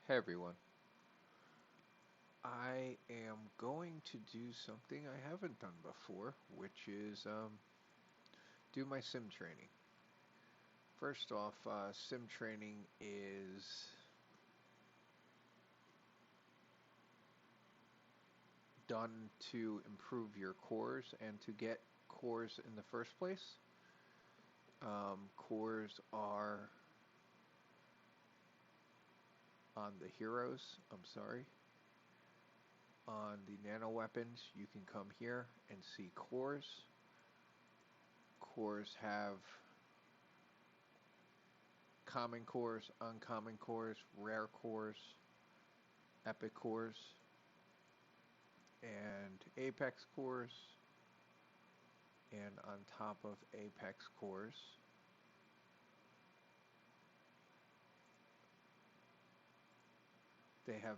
Hey everyone, I am going to do something I haven't done before, which is do my sim training. First off, sim training is done to improve your cores and to get cores in the first place. Cores are on the heroes, on the nano weapons. You can come here and see cores. Cores have common cores, uncommon cores, rare cores, epic cores, and apex cores. And on top of apex cores, they have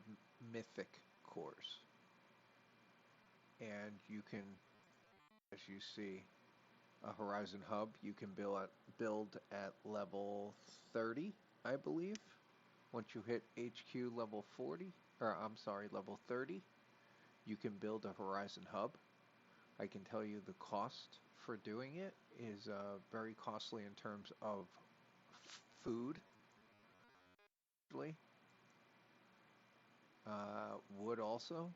mythic cores. And you can, as you see, a Horizon Hub, you can build at level 30, I believe. Once you hit HQ level 40, or I'm sorry, level 30, you can build a Horizon Hub. I can tell you the cost for doing it is very costly in terms of food, wood also,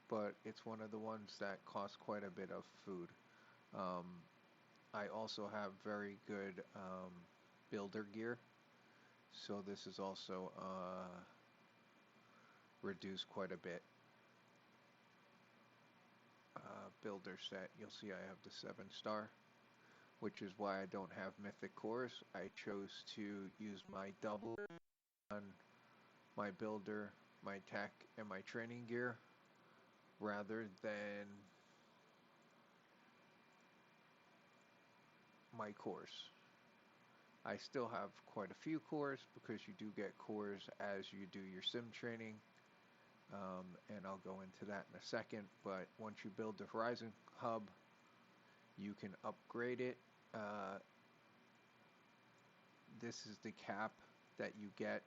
but it's one of the ones that costs quite a bit of food. Um, I also have very good builder gear, so this is also reduced quite a bit. Builder set, you'll see I have the 7-star, which is why I don't have mythic cores. I chose to use my double on my builder, my tech, and my training gear rather than my cores. I still have quite a few cores because you do get cores as you do your sim training, and I'll go into that in a second. But once you build the Horizon Hub, you can upgrade it. Uh, this is the cap that you get,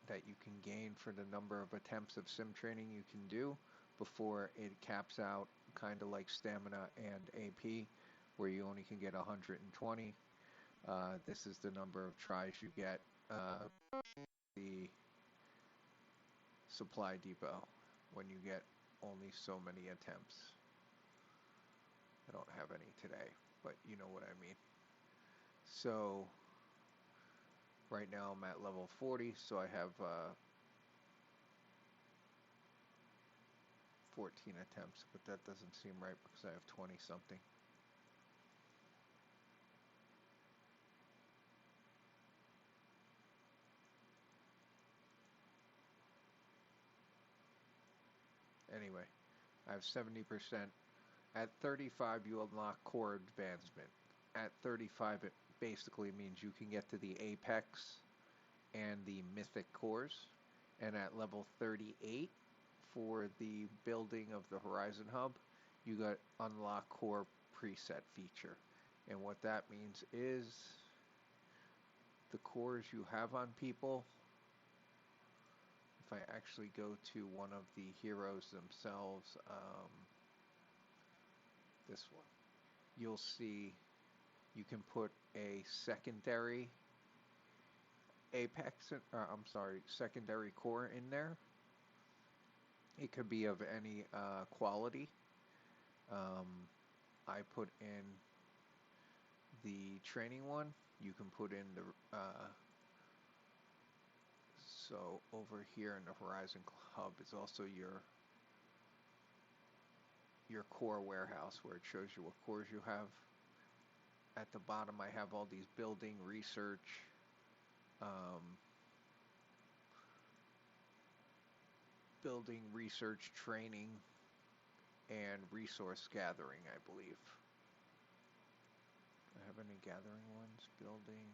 that you can gain for the number of attempts of sim training you can do before it caps out, kind of like stamina and AP, where you only can get 120. This is the number of tries you get the supply depot when you get only so many attempts. I don't have any today, but you know what I mean. So right now I'm at level 40, so I have 14 attempts, but that doesn't seem right because I have 20 something. Anyway, I have 70%. At 35, you unlock core advancement. At 35, it basically means you can get to the apex and the mythic cores. And at level 38, for the building of the Horizon Hub, you got unlock core preset feature. And what that means is the cores you have on people, if I actually go to one of the heroes themselves, this one, you'll see you can put a secondary apex, I'm sorry, secondary core in there. It could be of any quality. Um, I put in the training one. You can put in the so over here in the Horizon Hub is also your core warehouse where it shows you what cores you have. At the bottom, I have all these building, research, um, training, and resource gathering, I believe. Do I have any gathering ones? Building,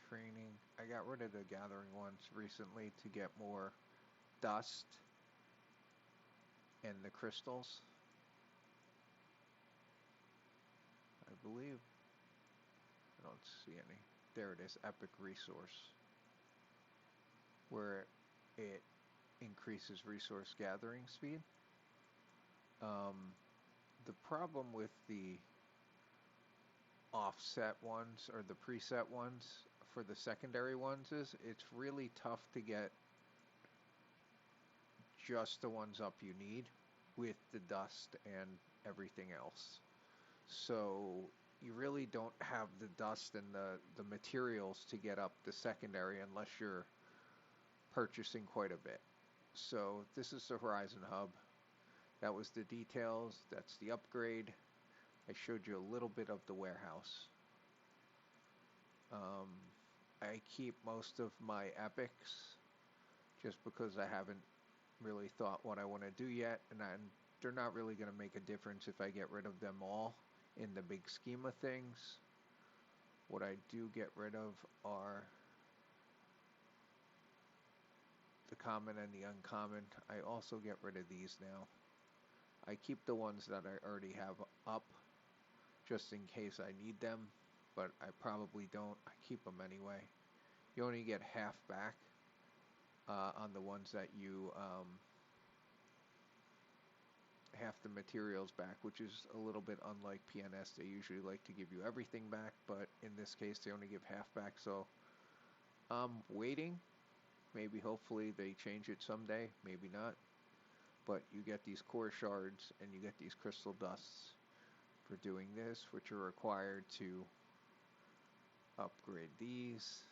training. I got rid of the gathering ones recently to get more dust and the crystals, I believe. I don't see any. There it is, epic resource, where it increases resource gathering speed. The problem with the offset ones or the preset ones for the secondary ones is it's really tough to get just the ones up you need with the dust and everything else. So you really don't have the dust and the materials to get up the secondary unless you're purchasing quite a bit. So this is the Horizon Hub. That was the details. That's the upgrade. I showed you a little bit of the warehouse. I keep most of my epics just because I haven't really thought what I want to do yet, and they're not really going to make a difference if I get rid of them all in the big scheme of things. What I do get rid of are the common and the uncommon. I also get rid of these now. I keep the ones that I already have up just in case I need them, but I probably don't. I keep them anyway. You only get half back on the ones that you half the materials back, which is a little bit unlike PNS. They usually like to give you everything back, but in this case they only give half back, so I'm waiting. Maybe hopefully they change it someday, maybe not. But you get these core shards and you get these crystal dusts for doing this, which are required to upgrade these.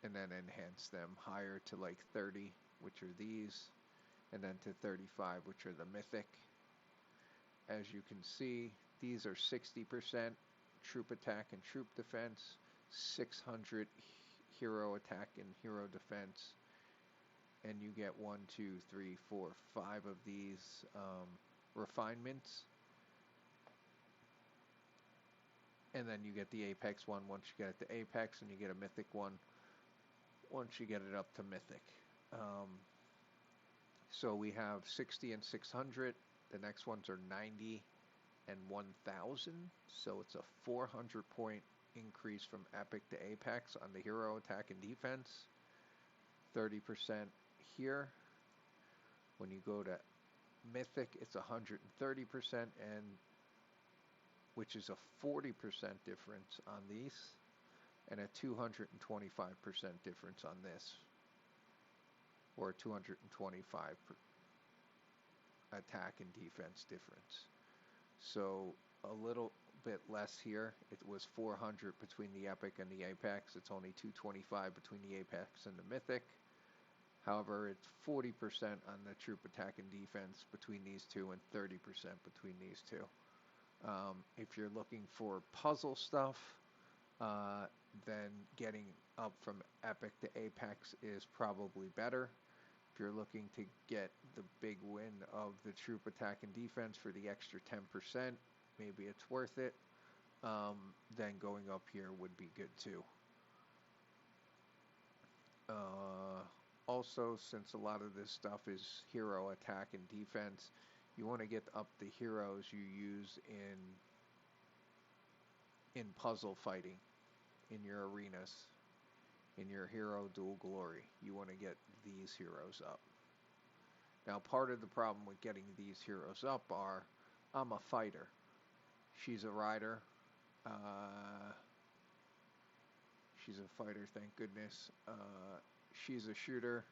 And then enhance them higher to like 30, which are these, and then to 35, which are the mythic. As you can see, these are 60% troop attack and troop defense, 600 hero attack and hero defense, and you get 1, 2, 3, 4, 5 of these refinements. And then you get the Apex one once you get it to Apex, and you get a Mythic one once you get it up to Mythic. So we have 60 and 600. The next ones are 90 and 1000. So it's a 400 point increase from Epic to Apex on the hero attack and defense. 30% here. When you go to Mythic, it's 130%, and which is a 40% difference on these, and a 225% difference on this, or 225 attack and defense difference. So a little bit less here. It was 400 between the Epic and the Apex. It's only 225 between the Apex and the Mythic. However, it's 40% on the troop attack and defense between these two, and 30% between these two. If you're looking for puzzle stuff, then getting up from Epic to Apex is probably better. If you're looking to get the big win of the troop attack and defense for the extra 10%, maybe it's worth it. Then going up here would be good too. Also, since a lot of this stuff is hero attack and defense, you want to get up the heroes you use in puzzle fighting, in your arenas, in your hero dual glory. You want to get these heroes up. Now, part of the problem with getting these heroes up are, I'm a fighter. She's a rider. She's a fighter, thank goodness. She's a shooter.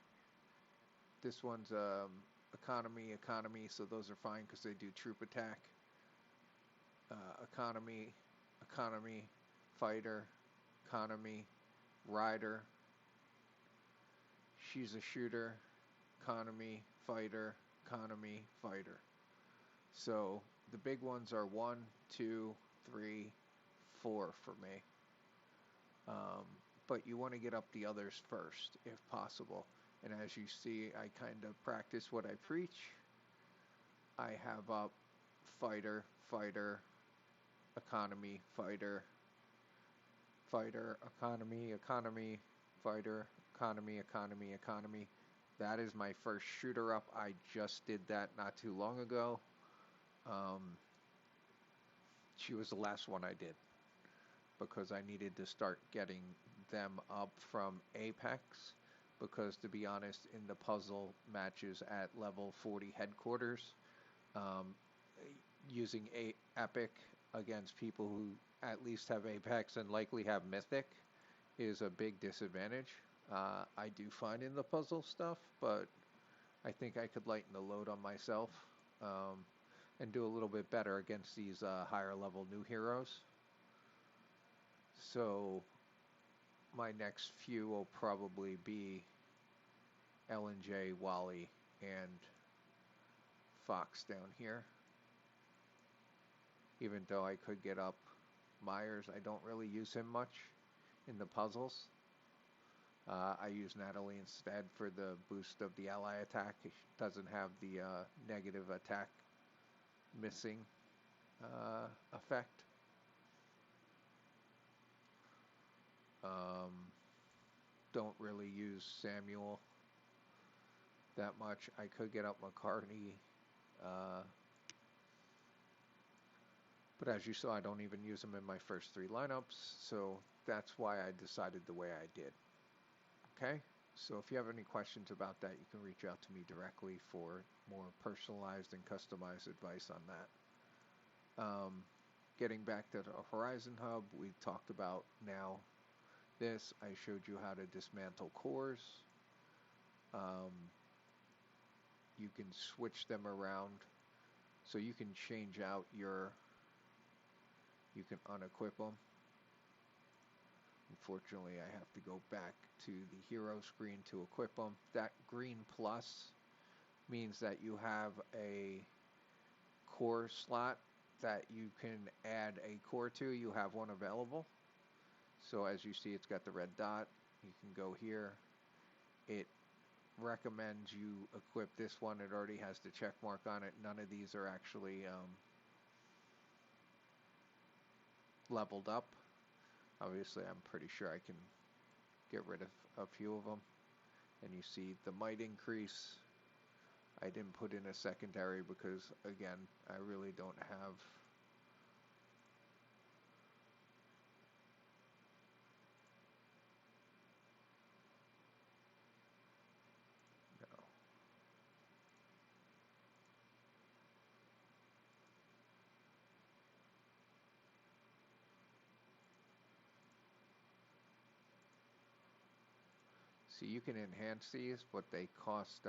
This one's economy, so those are fine because they do troop attack. Economy, fighter, economy, rider. She's a shooter, economy, fighter. So the big ones are 1, 2, 3, 4 for me. But you want to get up the others first, if possible. And as you see, I kind of practice what I preach. I have up fighter, economy, fighter, economy, fighter, economy. That is my first shooter up. I just did that not too long ago. She was the last one I did. because I needed to start getting them up from Apex. Because to be honest, in the puzzle matches at level 40 headquarters, um, using Epic against people who at least have Apex and likely have Mythic is a big disadvantage. I do fine in the puzzle stuff, but I think I could lighten the load on myself, um, and do a little bit better against these higher level new heroes. So my next few will probably be L&J, Wally, and Fox down here. Even though I could get up Myers, I don't really use him much in the puzzles. I use Natalie instead for the boost of the ally attack. It doesn't have the negative attack missing effect. Don't really use Samuel that much. I could get up McCartney, but as you saw, I don't even use him in my first 3 lineups, so that's why I decided the way I did. Okay? So if you have any questions about that, you can reach out to me directly for more personalized and customized advice on that. Getting back to the Horizon Hub, we talked about now this. I showed you how to dismantle cores. You can switch them around. So you can change out you can unequip them. Unfortunately, I have to go back to the hero screen to equip them. That green plus means that you have a core slot that you can add a core to. You have one available. So as you see, it's got the red dot. You can go here. It recommends you equip this one. It already has the check mark on it. None of these are actually leveled up. Obviously, I'm pretty sure I can get rid of a few of them. And you see the might increase. I didn't put in a secondary because, again, I really don't have... No. See, you can enhance these, but they cost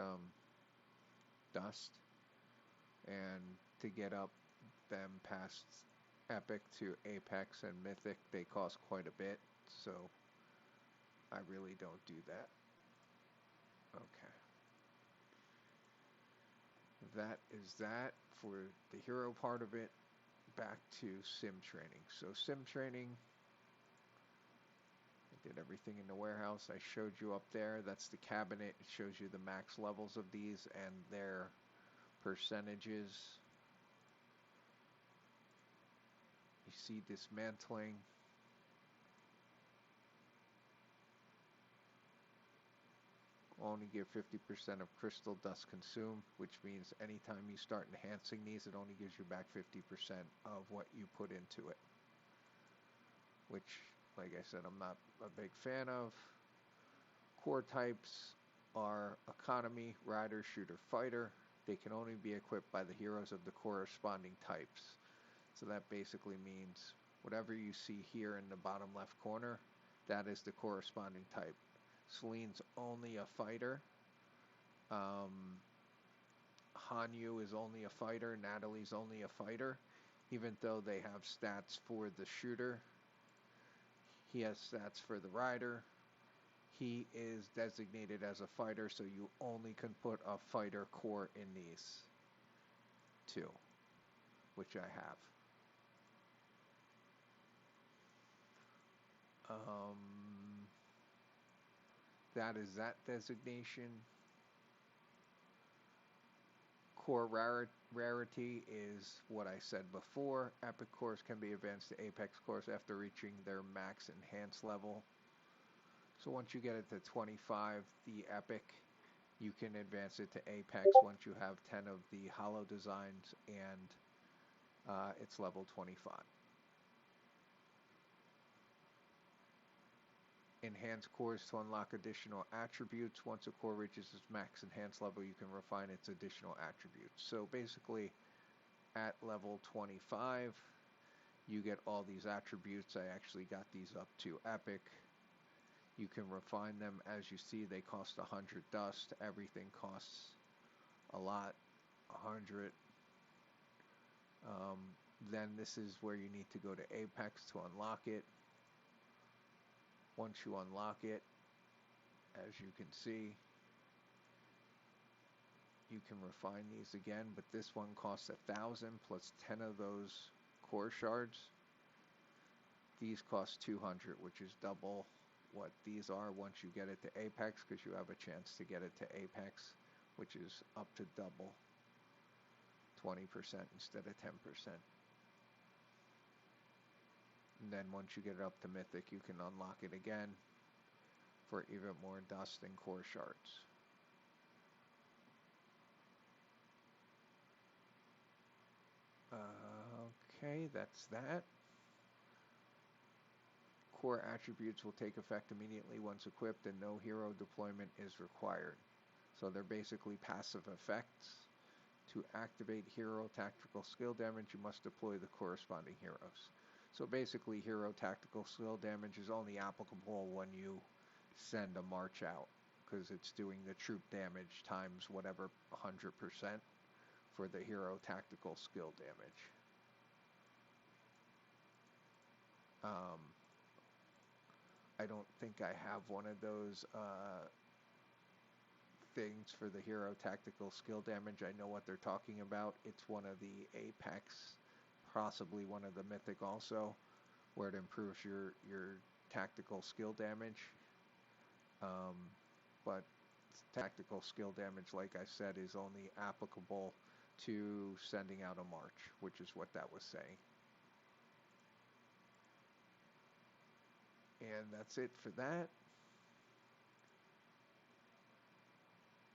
dust. And to get up them past Epic to Apex and Mythic, they cost quite a bit. So I really don't do that. Okay. That is that for the hero part of it. Back to sim training. So sim training, I did everything in the warehouse. I showed you up there. That's the cabinet. It shows you the max levels of these and their percentages. You see dismantling. Only give 50% of crystal dust consumed, which means anytime you start enhancing these, it only gives you back 50% of what you put into it. Which, like I said, I'm not a big fan of. Core types are economy, rider, shooter, fighter. They can only be equipped by the heroes of the corresponding types. So that basically means whatever you see here in the bottom left corner, that is the corresponding type. Celine's only a fighter. Hanyu is only a fighter. Natalie's only a fighter. Even though they have stats for the shooter, he has stats for the rider. He is designated as a fighter, so you only can put a fighter core in these two, which I have. That is that designation. Core rarity is what I said before. Epic cores can be advanced to Apex cores after reaching their max enhanced level. So once you get it to 25, the Epic, you can advance it to Apex once you have 10 of the hollow designs and it's level 25. enhance cores to unlock additional attributes. Once a core reaches its max enhanced level, you can refine its additional attributes. So basically, at level 25, you get all these attributes. I actually got these up to epic. You can refine them. As you see, they cost 100 dust. Everything costs a lot, 100. Then this is where you need to go to Apex to unlock it. Once you unlock it, as you can see, you can refine these again, but this one costs 1,000 plus 10 of those core shards. These cost 200, which is double what these are once you get it to Apex, because you have a chance to get it to Apex, which is up to double, 20% instead of 10%. And then once you get it up to Mythic, you can unlock it again for even more dust and core shards. Okay, that's that. Core attributes will take effect immediately once equipped, and no hero deployment is required. So they're basically passive effects. To activate hero tactical skill damage, you must deploy the corresponding heroes. So basically, hero tactical skill damage is only applicable when you send a march out, because it's doing the troop damage times whatever 100% for the hero tactical skill damage. I don't think I have one of those things for the hero tactical skill damage. I know what they're talking about. It's one of the Apex, possibly one of the Mythic also, where it improves your tactical skill damage. But tactical skill damage, like I said, is only applicable to sending out a march, which is what that was saying. And that's it for that.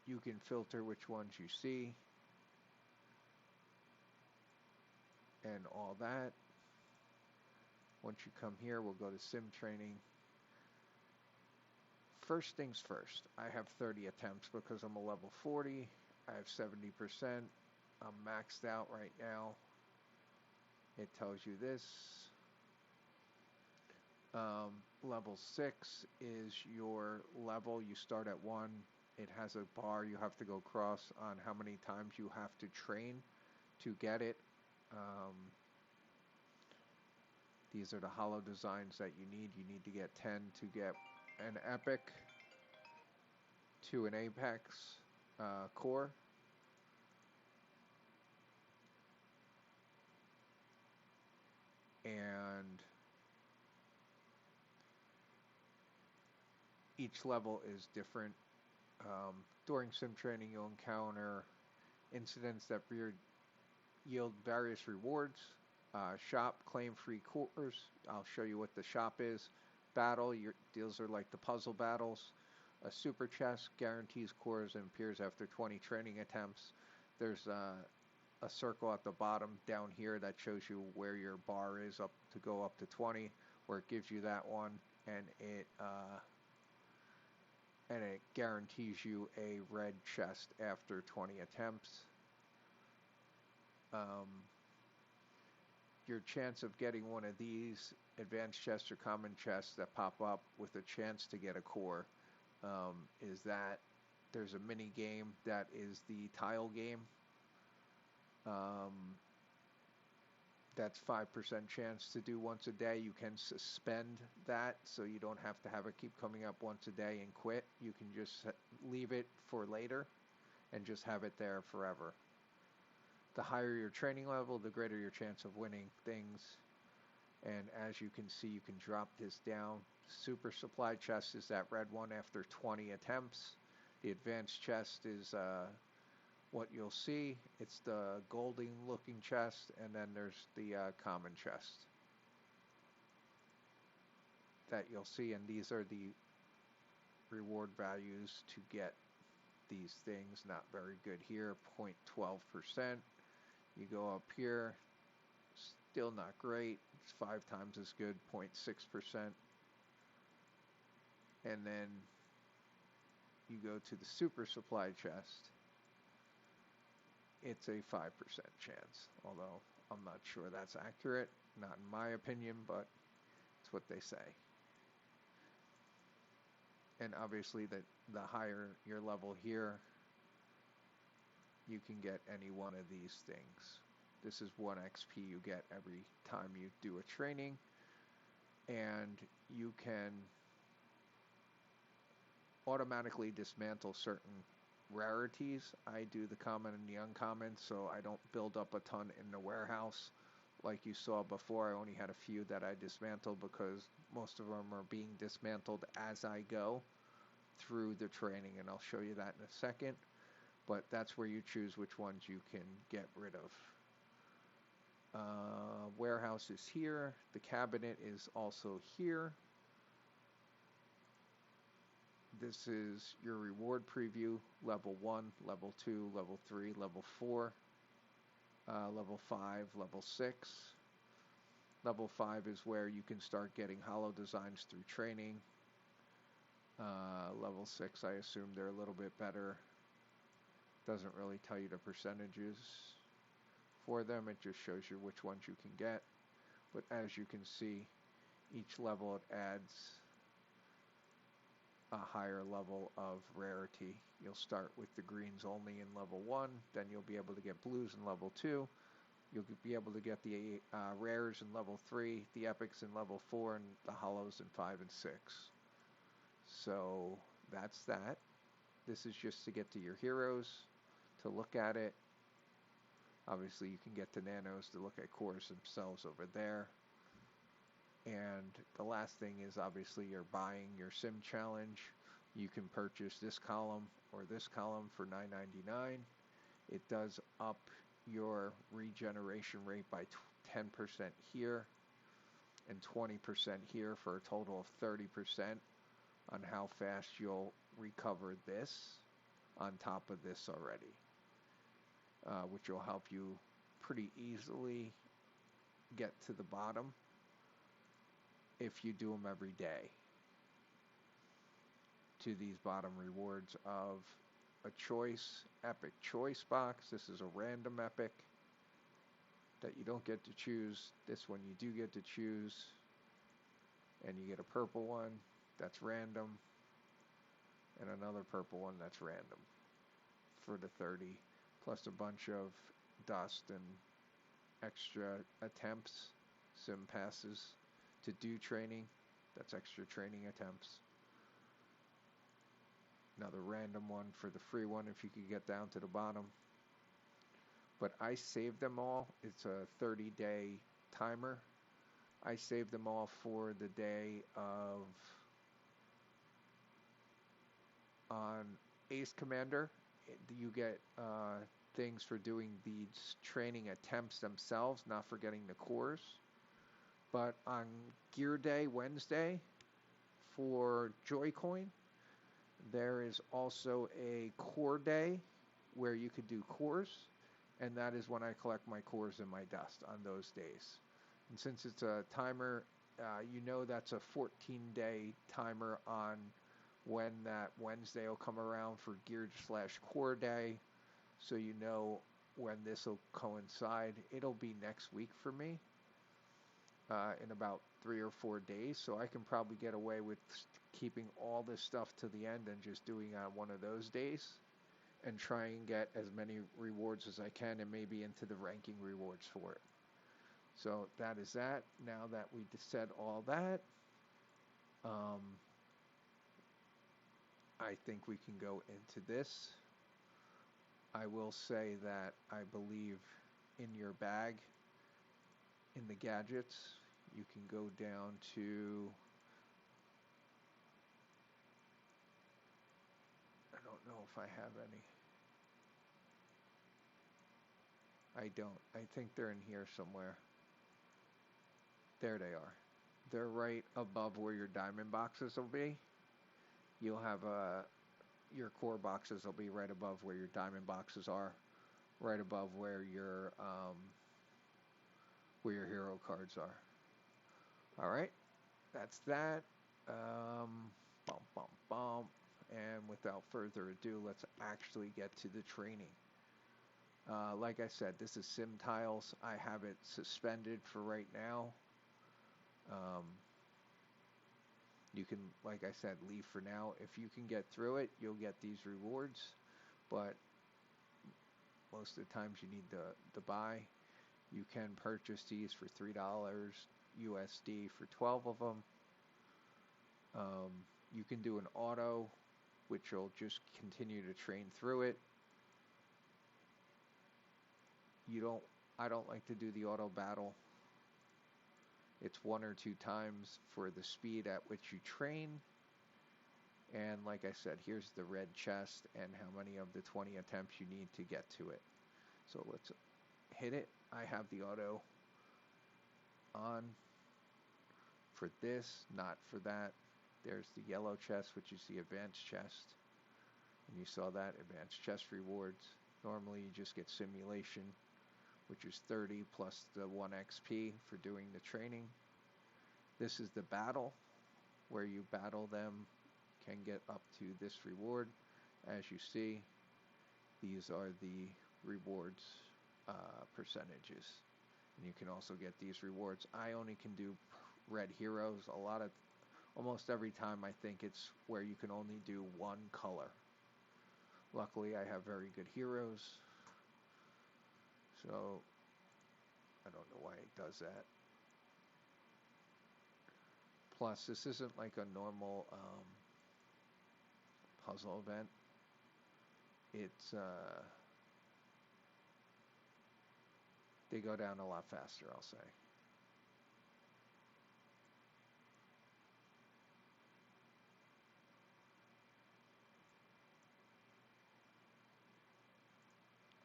You can filter which ones you see and all that. Once you come here, we'll go to sim training. First things first, I have 30 attempts because I'm a level 40. I have 70%. I'm maxed out right now. It tells you this. Level 6 is your level. You start at 1. It has a bar you have to go across on how many times you have to train to get it. These are the hollow designs that you need. You need to get 10 to get an epic, to an Apex core. And each level is different. During sim training, you'll encounter incidents that yield various rewards. Shop, claim free cores. I'll show you what the shop is. Battle, these are like the puzzle battles. A super chest guarantees cores and appears after 20 training attempts. There's a circle at the bottom down here that shows you where your bar is up to go up to 20, where it gives you that one, and it guarantees you a red chest after 20 attempts. Your chance of getting one of these advanced chests or common chests that pop up with a chance to get a core is that there's a mini game that is the tile game. That's 5% chance to do once a day. You can suspend that, so you don't have to have it keep coming up once a day and quit. You can just leave it for later and just have it there forever. The higher your training level, the greater your chance of winning things. And as you can see, you can drop this down. Super supply chest is that red one after 20 attempts. The advanced chest is what you'll see. It's the golden looking chest, and then there's the common chest that you'll see, and these are the reward values to get these things. Not very good here, 0.12%. You go up here, still not great. It's 5 times as good, 0.6%. and then you go to the super supply chest, it's a 5% chance. Although I'm not sure that's accurate, not in my opinion, but it's what they say. And obviously, the higher your level here, you can get any one of these things. This is 1 XP you get every time you do a training, and you can automatically dismantle certain rarities. I do the common and the uncommon, so I don't build up a ton in the warehouse. Like you saw before, I only had a few that I dismantled because most of them are being dismantled as I go through the training, and I'll show you that in a second. But that's where you choose which ones you can get rid of. Warehouse is here. The cabinet is also here. This is your reward preview, level 1, level 2, level 3, level 4, level 5, level 6. Level 5 is where you can start getting hollow designs through training. Level 6, I assume they're a little bit better. Doesn't really tell you the percentages for them. It just shows you which ones you can get. But as you can see, each level it adds a higher level of rarity. You'll start with the greens only in level 1, then you'll be able to get blues in level 2. You'll be able to get the rares in level 3, the epics in level 4, and the hollows in 5 and 6. So that's that. This is just to get to your heroes, to look at it. Obviously you can get to nanos to look at cores themselves over there. And the last thing is obviously you're buying your sim challenge. You can purchase this column or this column for $9.99. It does up your regeneration rate by 10% here and 20% here for a total of 30% on how fast you'll recover this on top of this already, which will help you pretty easily get to the bottom if you do them every day, to these bottom rewards of a choice, epic choice box. This is a random epic that you don't get to choose. This one you do get to choose, and you get a purple one that's random and another purple one that's random for the 30, plus a bunch of dust and extra attempts, sim passes to do training. That's extra training attempts. Another random one for the free one if you could get down to the bottom. But I saved them all. It's a 30-day timer. I saved them all for the day of on Ace Commander. You get things for doing these training attempts themselves, not for getting the cores. But on Gear Day Wednesday for Joy-Coin, there is also a core day where you could do cores, and that is when I collect my cores and my dust on those days. And since it's a timer, you know that's a 14-day timer on when that Wednesday will come around for Gear/Core Day, so you know when this will coincide. It'll be next week for me, in about 3 or 4 days, so I can probably get away with keeping all this stuff to the end and just doing on one of those days and try and get as many rewards as I can and maybe into the ranking rewards for it. So that is that. Now that we said all that, I think we can go into this. I will say that I believe in your bag, in the gadgets, you can go down to, I don't know if I have any. I don't. I think they're in here somewhere. There they are. They're right above where your diamond boxes will be. You'll have your core boxes will be right above where your diamond boxes are, right above where your hero cards are. All right, that's that. Bump, bump, bump. And without further ado, let's actually get to the training. Like I said, this is Sim Tiles. I have it suspended for right now. Um, you can, like I said, leave for now. If you can get through it, you'll get these rewards. But most of the times you need the buy. You can purchase these for $3 USD for 12 of them. You can do an auto, which will just continue to train through it. I don't like to do the auto battle. It's 1 or 2 times for the speed at which you train. And like I said, here's the red chest and how many of the 20 attempts you need to get to it. So let's hit it. I have the auto on for this, not for that. There's the yellow chest, which is the advanced chest. And you saw that, advanced chest rewards. Normally you just get simulation, which is 30 plus the 1 XP for doing the training. This is the battle, where you battle them, can get up to this reward. As you see, these are the rewards percentages. And you can also get these rewards. I only can do red heroes. Almost every time I think it's where you can only do one color. Luckily, I have very good heroes. So, I don't know why it does that. Plus, this isn't like a normal puzzle event. It's, they go down a lot faster, I'll say.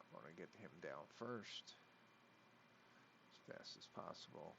I want to get him down first, as fast as possible.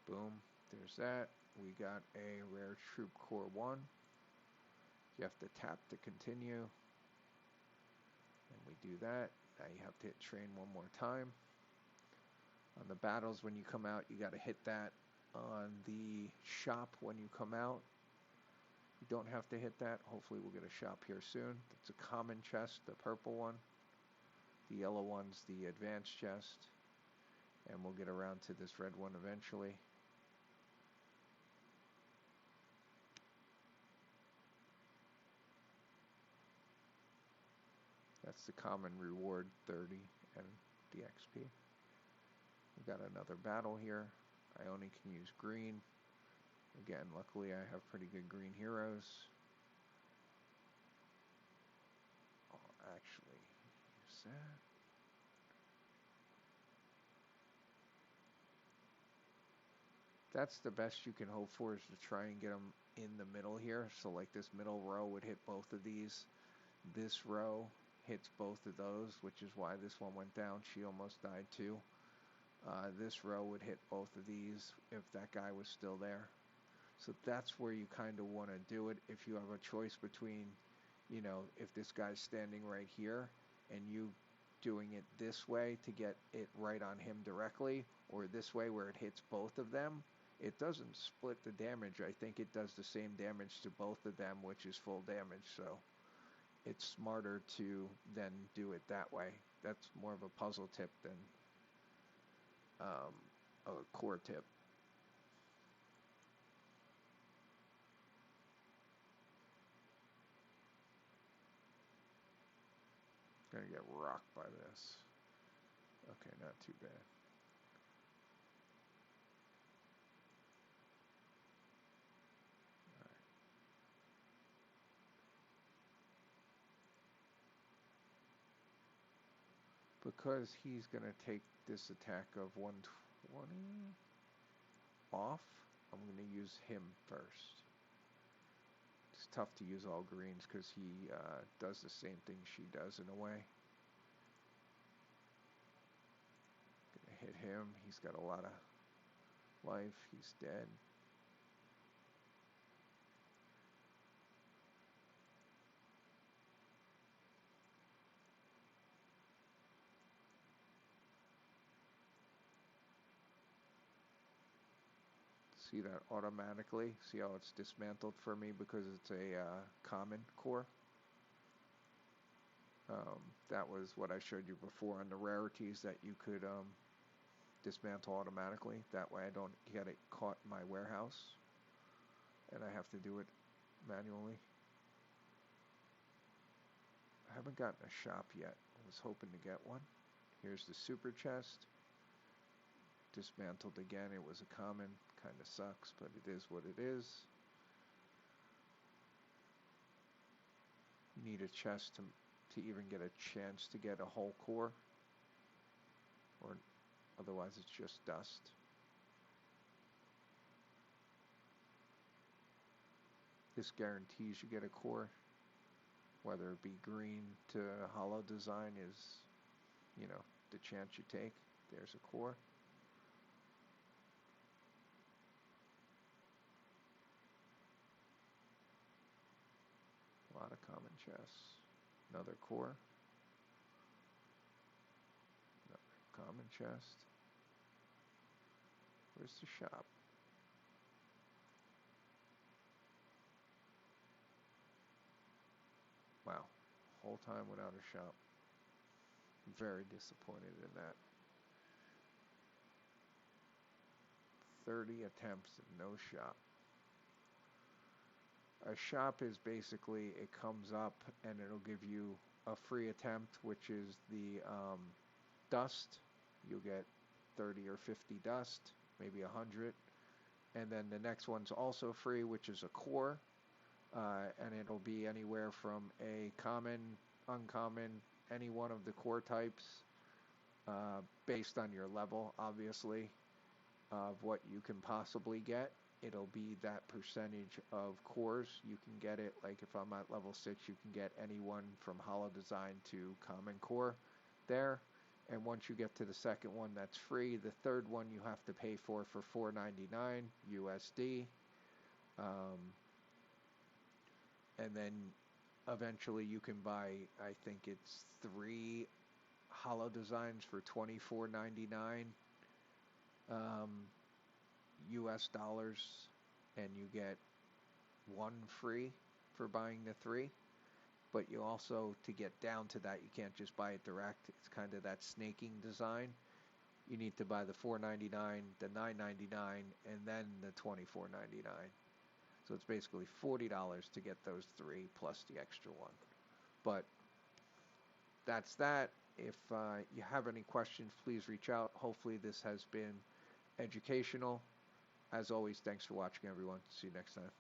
Boom, there's that. We got a rare troop core 1. You have to tap to continue. And we do that. Now you have to hit train one more time. On the battles, when you come out, you got to hit that. On the shop, when you come out, you don't have to hit that. Hopefully we'll get a shop here soon. It's a common chest, the purple one. The yellow one's the advanced chest. And we'll get around to this red one eventually. That's the common reward, 30, and the XP. We got another battle here. I only can use green. Again, luckily I have pretty good green heroes. I'll actually use that. That's the best you can hope for, is to try and get them in the middle here. So like this middle row would hit both of these. This row hits both of those, which is why this one went down. She almost died too. This row would hit both of these if that guy was still there. So that's where you kind of want to do it. If you have a choice between, you know, if this guy's standing right here and you doing it this way to get it right on him directly, or this way where it hits both of them, it doesn't split the damage. I think it does the same damage to both of them, which is full damage. So it's smarter to then do it that way. That's more of a puzzle tip than a core tip. Gonna get rocked by this. Okay, not too bad. All right. Because he's gonna take this attack of 120 off, I'm gonna use him first. It's tough to use all greens because he does the same thing she does in a way. hit him. He's got a lot of life. He's dead. See that automatically? See how it's dismantled for me because it's a common core? That was what I showed you before on the rarities that you could dismantle automatically. That way I don't get it caught in my warehouse and I have to do it manually. I haven't gotten a shop yet. I was hoping to get one. Here's the super chest. Dismantled again. It was a common. Kind of sucks, but it is what it is. You need a chest to even get a chance to get a whole core, or otherwise it's just dust. This guarantees you get a core, whether it be green to hollow design is, you know, the chance you take. There's a core. A lot of common chests. Another core. Another common chest. Where's the shop? Wow. Whole time without a shop. Very disappointed in that. 30 attempts and no shop. A shop is basically, it comes up and it'll give you a free attempt, which is the dust. You'll get 30 or 50 dust, maybe 100. And then the next one's also free, which is a core. And it'll be anywhere from a common, uncommon, any one of the core types, based on your level, obviously, of what you can possibly get. It'll be that percentage of cores. You can get it, like if I'm at level 6, you can get anyone from hollow design to common core there. And once you get to the second one, that's free. The third one you have to pay for $4.99 USD. And then eventually you can buy, I think it's 3 hollow designs for $24.99 US dollars, and you get 1 free for buying the 3. But you also, to get down to that, you can't just buy it direct. It's kind of that snaking design. You need to buy the $4.99, the $9.99, and then the $24.99. So it's basically $40 to get those 3 plus the extra one. But that's that. If you have any questions, please reach out. Hopefully this has been educational. As always, thanks for watching, everyone. See you next time.